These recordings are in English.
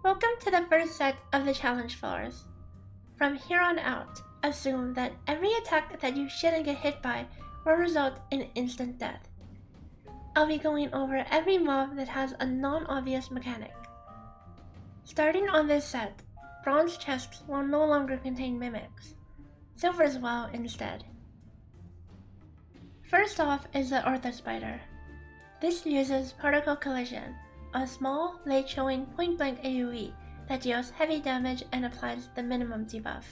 Welcome to the first set of the challenge floors. From here on out, assume that every attack that you shouldn't get hit by will result in instant death. I'll be going over every mob that has a non-obvious mechanic. Starting on this set, bronze chests will no longer contain mimics. Silvers will instead. First off is the Orthospider. This uses Orthochimera, a small, late-showing point-blank AoE that deals heavy damage and applies the minimum debuff.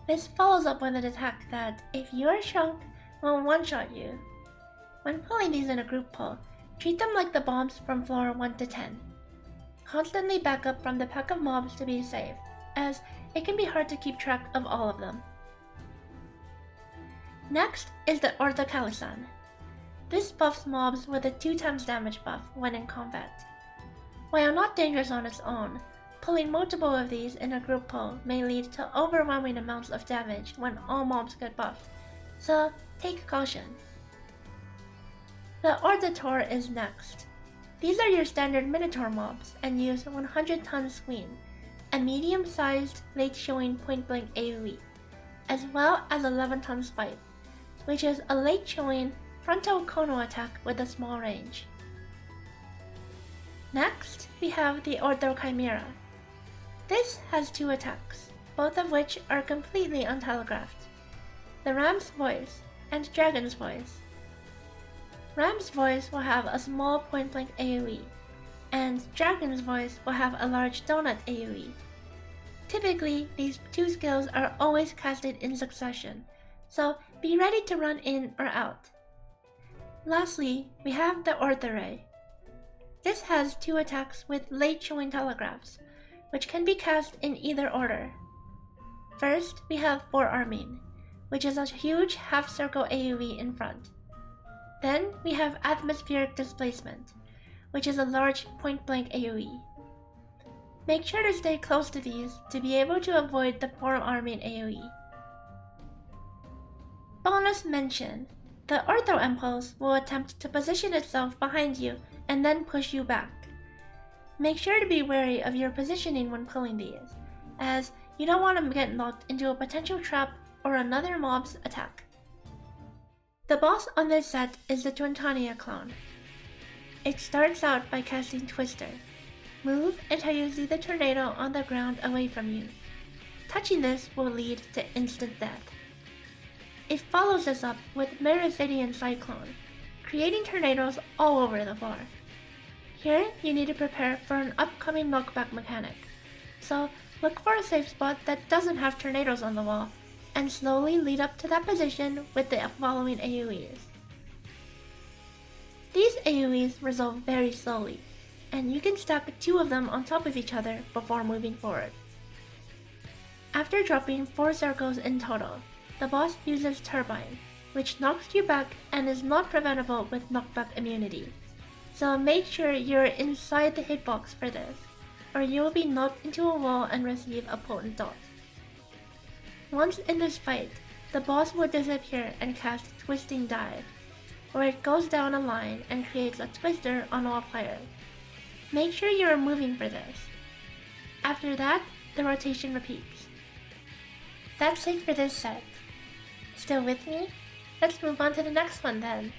This follows up with an attack that, if you are shrunk, will one-shot you. When pulling these in a group pull, treat them like the bombs from floor 1 to 10. Constantly back up from the pack of mobs to be safe, as it can be hard to keep track of all of them. Next is the Orthokalisan. This buffs mobs with a 2x damage buff when in combat. While not dangerous on its own, pulling multiple of these in a group pull may lead to overwhelming amounts of damage when all mobs get buffed, so take caution. The Orthotaur is next. These are your standard Minotaur mobs and use 100 ton Swing, a medium-sized late-showing point-blank AoE, as well as 11 ton Swipe, which is a late-showing frontal Kono attack with a small range. Next, we have the Orthochimera. This has 2 attacks, both of which are completely untelegraphed: the Ram's Voice and Dragon's Voice. Ram's Voice will have a small point-blank AoE, and Dragon's Voice will have a large donut AoE. Typically, these 2 skills are always casted in succession, so be ready to run in or out. Lastly, we have the Orthoray. This has 2 attacks with late showing telegraphs, which can be cast in either order. First, we have Forearming, which is a huge half-circle AoE in front. Then we have Atmospheric Displacement, which is a large point-blank AoE. Make sure to stay close to these to be able to avoid the Forearming AoE. Bonus mention: the Orthoempuse will attempt to position itself behind you and then push you back. Make sure to be wary of your positioning when pulling these, as you don't want to get knocked into a potential trap or another mob's attack. The boss on this set is the Twintania clone. It starts out by casting Twister. Move until you see the tornado on the ground away from you. Touching this will lead to instant death. It follows this up with Meridian Cyclone, creating tornadoes all over the floor. Here, you need to prepare for an upcoming knockback mechanic, so look for a safe spot that doesn't have tornadoes on the wall, and slowly lead up to that position with the following AoEs. These AoEs resolve very slowly, and you can stack 2 of them on top of each other before moving forward. After dropping 4 circles in total, the boss uses Turbine, which knocks you back and is not preventable with knockback immunity, so make sure you're inside the hitbox for this, or you will be knocked into a wall and receive a potent dot. Once in this fight, the boss will disappear and cast Twisting Dive, where it goes down a line and creates a twister on all players. Make sure you are moving for this. After that, the rotation repeats. That's it for this set. Still with me? Let's move on to the next one then.